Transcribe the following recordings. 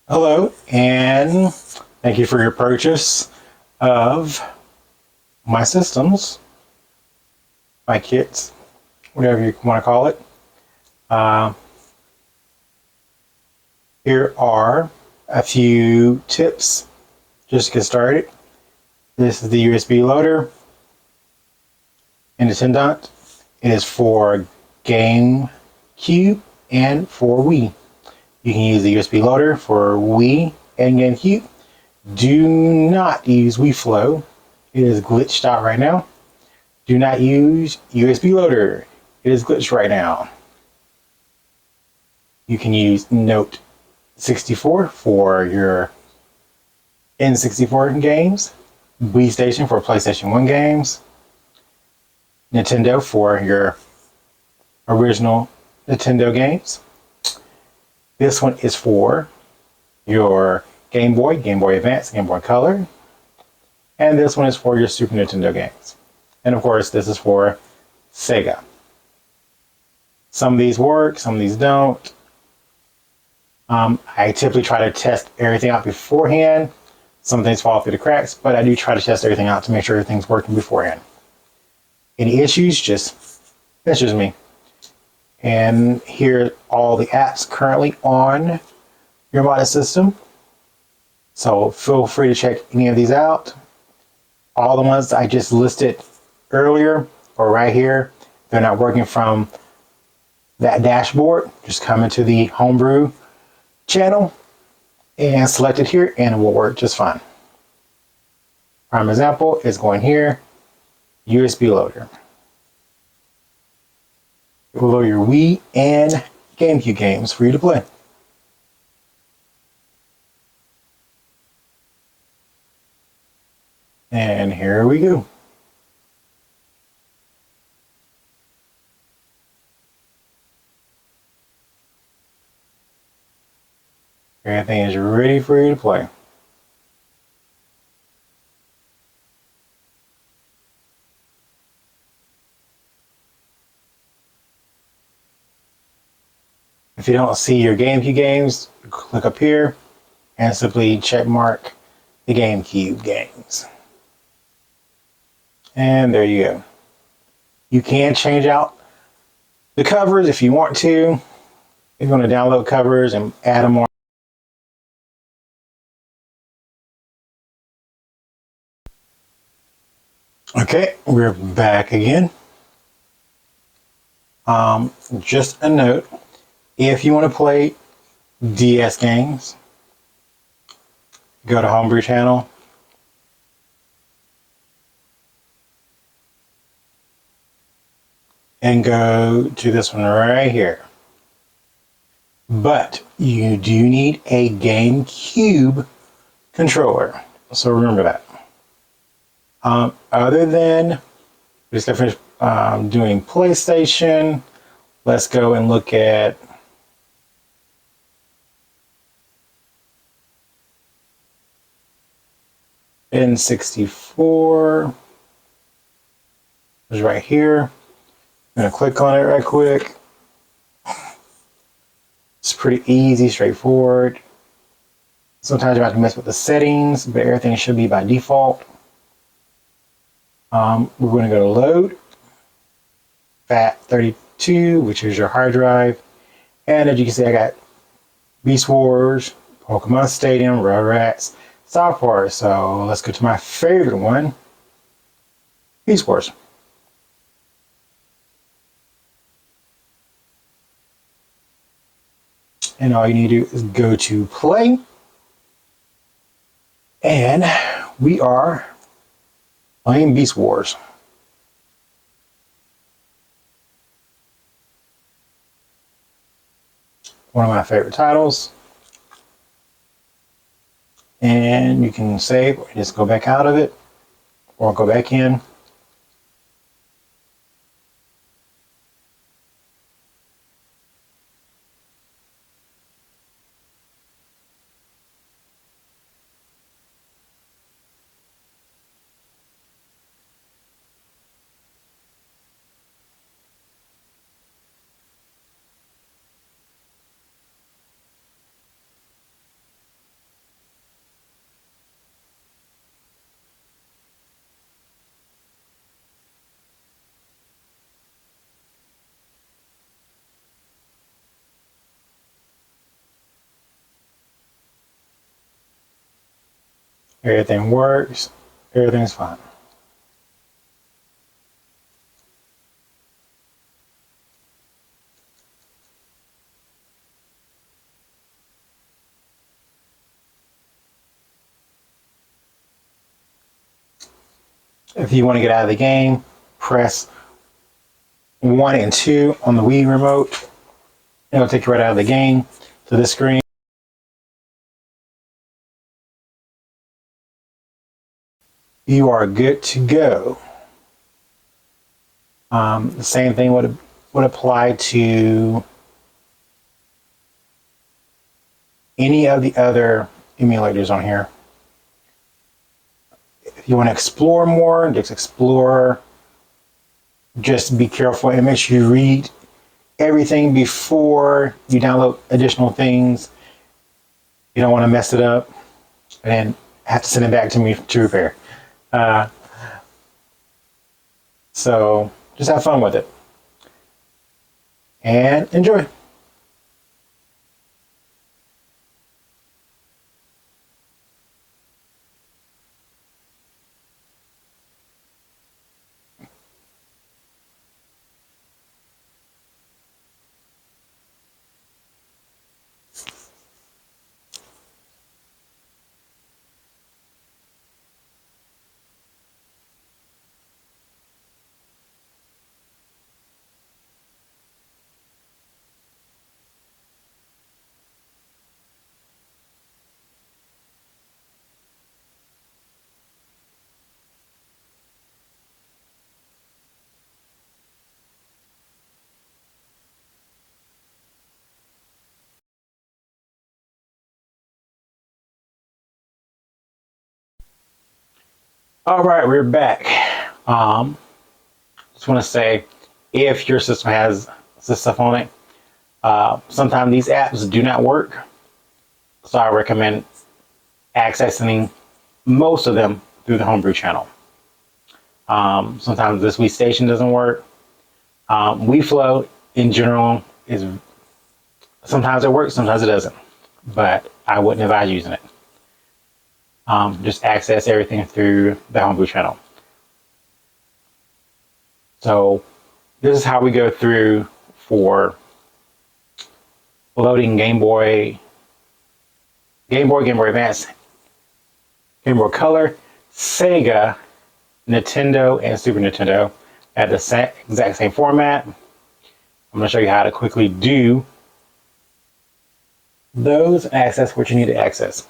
Hello, and thank you for your purchase of my systems, my kits, whatever you want to call it. Uh, Here are a few tips just to get started. This is the USB loader, independent. It is for GameCube and for Wii. You can use the USB loader for Wii and GameCube. Do not use Wii Flow. It is glitched out right now. Do not use USB loader. It is glitched right now. You can use Note 64 for your N64 games, Wii Station for PlayStation 1 games, Nintendo for your original Nintendo games. This one is for your Game Boy, Game Boy Advance, Game Boy Color, and this one is for your Super Nintendo games. And of course, this is for Sega. Some of these work, some of these don't. I typically try to test everything out beforehand. Some things fall through the cracks, but I do try to test everything out to make sure everything's working beforehand. Any issues, that's just me. And here are all the apps currently on your modded system. So feel free to check any of these out. All the ones I just listed earlier are right here. They're not working from that dashboard. Just come into the Homebrew channel and select it here and it will work just fine. Prime example is going here, USB loader. It will load your Wii and GameCube games for you to play. And here we go. Everything is ready for you to play. If you don't see your GameCube games, click up here and simply check mark the GameCube games. And there you go. You can change out the covers if you want to. If you want to download covers and add them on. Okay, we're back again. Just a note, if you want to play DS games, go to Homebrew channel. And go to this one right here. But you do need a GameCube controller. So remember that. Other than, we just got finished doing PlayStation. Let's go and look at N64. It's right here. I'm going to click on it right quick. It's pretty easy, straightforward. Sometimes you have to mess with the settings, but everything should be by default. We're going to go to load, FAT32, which is your hard drive. And as you can see, I got Beast Wars, Pokemon Stadium, Rugrats, South Park. So let's go to my favorite one, Beast Wars. And all you need to do is go to play. And we are playing Beast Wars. One of my favorite titles. And you can save or just go back out of it or go back in. Everything works. Everything's fine. If you want to get out of the game, press 1 and 2 on the Wii remote. It'll take you right out of the game to this screen. You are good to go. The same thing would apply to any of the other emulators on here. If you want to explore more, just explore. Just be careful and make sure you read everything before you download additional things. You don't want to mess it up and then have to send it back to me to repair. So just have fun with it and enjoy. All right, we're back. Just want to say, if your system has this stuff on it, sometimes these apps do not work. So I recommend accessing most of them through the homebrew channel. Sometimes this Wii Station doesn't work. Wii Flow in general is sometimes it works, sometimes it doesn't. But I wouldn't advise using it. Just access everything through the homebrew channel. So this is how we go through for loading Game Boy Advance, Game Boy Color, Sega, Nintendo, and Super Nintendo at the exact same format. I'm going to show you how to quickly do those and access what you need to access.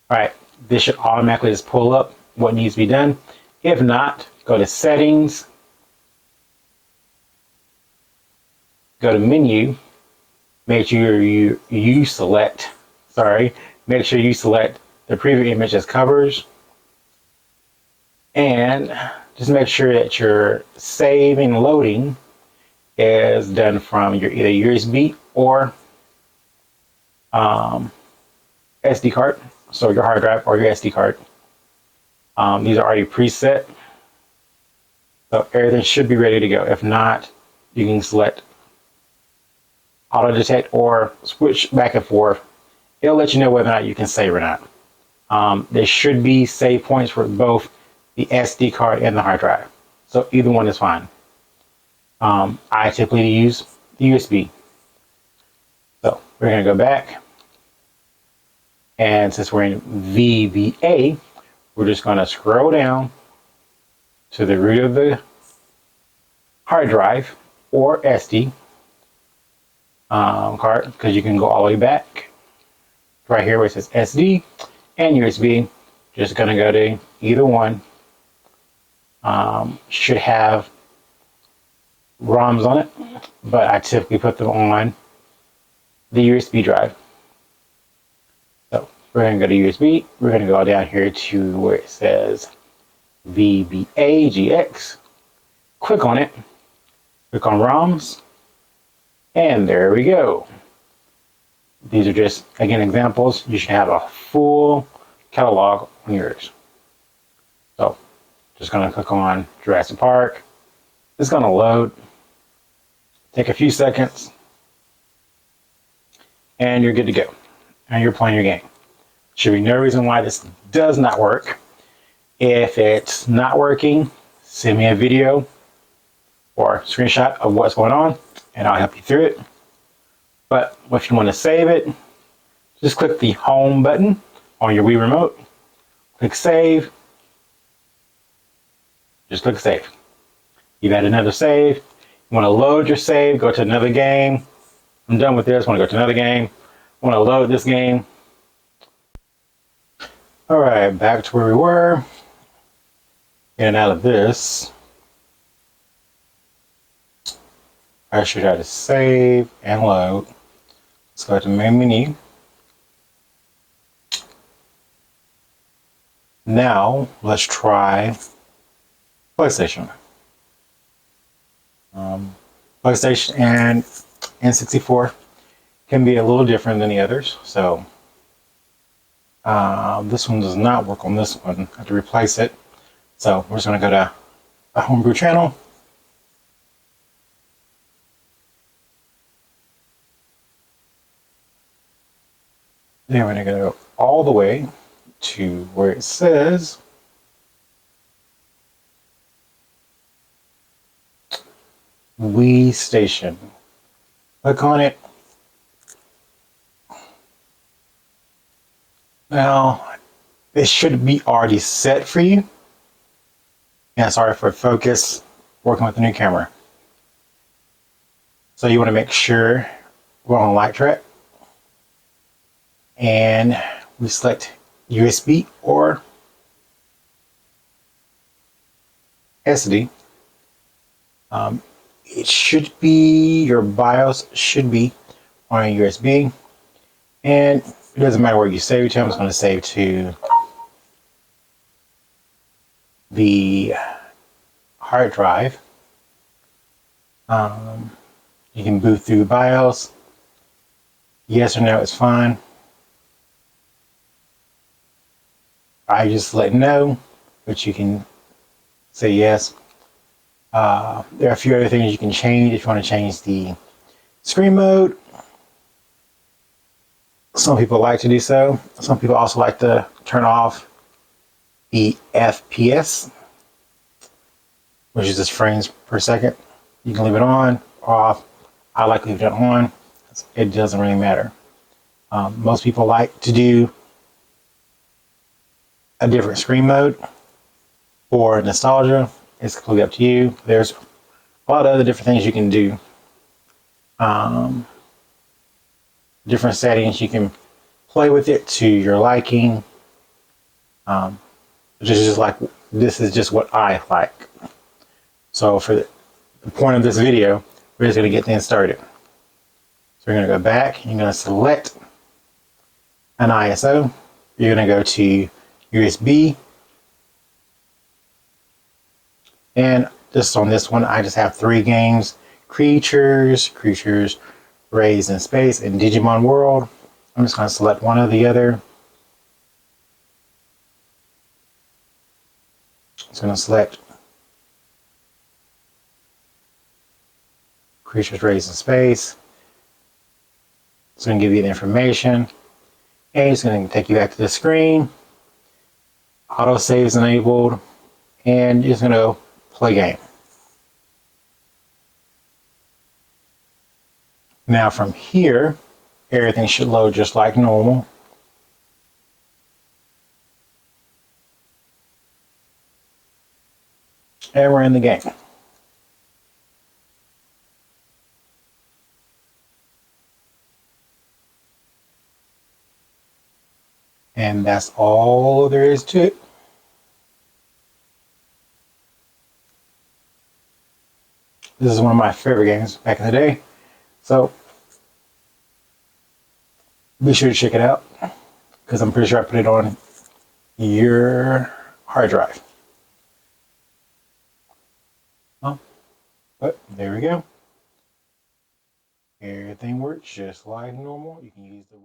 All right, this should automatically just pull up what needs to be done. If not, go to Settings, go to Menu, make sure you select the preview image as covers, and just make sure that your save and loading is done from your either USB or SD card. So your hard drive or your SD card. These are already preset. So everything should be ready to go. If not, you can select auto detect or switch back and forth. It'll let you know whether or not you can save or not. There should be save points for both the SD card and the hard drive. So either one is fine. I typically use the USB. So we're going to go back. And since we're in VBA, we're just going to scroll down to the root of the hard drive or SD card, because you can go all the way back right here where it says SD and USB. Just going to go to either one. Should have ROMs on it, but I typically put them on the USB drive. So we're going to go to USB. We're going to go down here to where it says VBA-GX. Click on it. Click on ROMs. And there we go. These are just, again, examples. You should have a full catalog on yours. So just going to click on Jurassic Park. It's going to load. Take a few seconds. And you're good to go. And you're playing your game. Should be no reason why this does not work. If it's not working, send me a video or a screenshot of what's going on and I'll help you through it. But if you want to save it, just click the home button on your Wii remote, click save, just click save. You've had another save. You want to load your save, go to another game. I'm done with this, want to go to another game. Want to load this game. All right, back to where we were. In and out of this. I should have to save and load. Let's go to main menu. Now let's try PlayStation. PlayStation and N64 can be a little different than the others. So this one does not work on this one. I have to replace it. So we're just going to go to a homebrew channel. Then we're going to go all the way to where it says Wii Station. Click on it. Now, it should be already set for you. Yeah, sorry for focus, working with the new camera. So you want to make sure we're on light track. And we select USB or SD. It should be, your BIOS should be on a USB. And it doesn't matter where you save it to. I'm just going to save to the hard drive. You can boot through BIOS. Yes or no is fine. I just let know, but you can say yes. There are a few other things you can change if you want to change the screen mode. Some people like to do so. Some people also like to turn off the FPS, which is just frames per second. You can leave it on or off. I like to leave it on. It doesn't really matter. Most people like to do a different screen mode or nostalgia. It's completely up to you. There's a lot of other different things you can do. Different settings, you can play with it to your liking. This is just what I like. So for the point of this video, we're just going to get things started. So we're going to go back. You're going to select an ISO. You're going to go to USB. And just on this one, I just have 3 games: Creatures, Raised in Space, and Digimon World. I'm just going to select one or the other. I'm just going to select Creatures Raised in Space. It's going to give you the information. And it's going to take you back to the screen. Auto save is enabled. And you're just going to play game. Now from here, everything should load just like normal. And we're in the game. And that's all there is to it. This is one of my favorite games back in the day. So be sure to check it out, because I'm pretty sure I put it on your hard drive. Well, but there we go. Everything works just like normal. You can use the